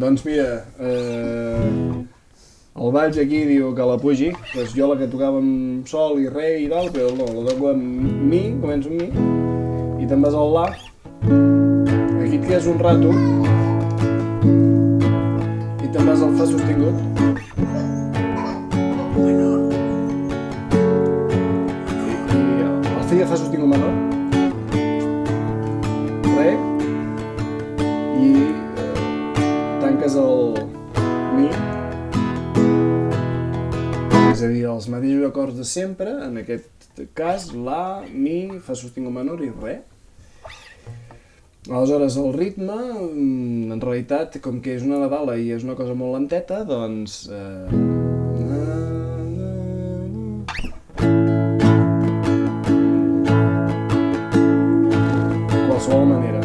Doncs mira, el Valls aquí diu que la pugi, doncs jo la que tocava amb sol i re i tal, però no, la toco amb mi, començo amb mi, i te'n vas al la, aquí et quedes un rato, i te'n vas al fa sostingut. I el fi de fa sostingut menor, re, i tanques el mi, és a dir, els mateixos acords de sempre, en aquest cas, la, mi, fa sostingut menor i re. Aleshores, el ritme, en realitat, com que és una nadala i és una cosa molt lenteta, doncs... de qualsevol manera.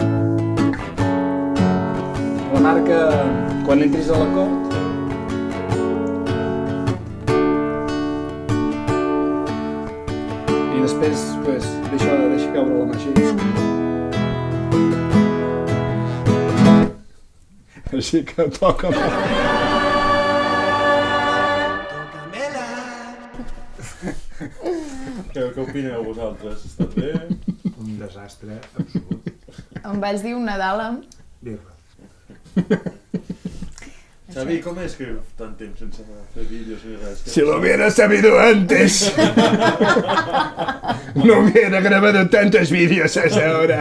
Remarca, quan entris a l'acord, i després, pues, deixa caure la mà així. Així que toca molt. Què opineu vosaltres? Està bé? Un desastre absolut. Em vaig dir un Nadal amb... Birra. Xavi, com és que tant temps sense fer vídeos ni res? Si lo hubiera sabido antes, no hubiera grabado tantos vídeos a esa hora.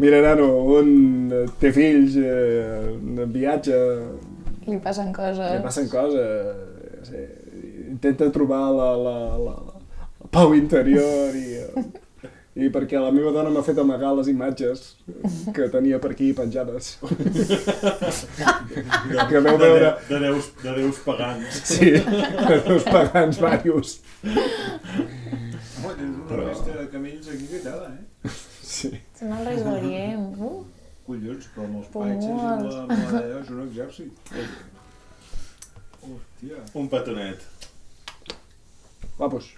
Mira, nano, un té fills, en viatge, Li passen coses. li passen coses, sí, intenta trobar la pau interior i perquè la meva dona m'ha fet amagar les imatges que tenia per aquí penjades. Que veu veure... De déus pagans. Sí, de déus pagans varios. Home, tens una resta de camells aquí que tela, Sí. Són els Reis d'Orient. Collons, però amb els Però paitxes i molts. amb la és un exèrcit. Hòstia. Un petonet. Guapos.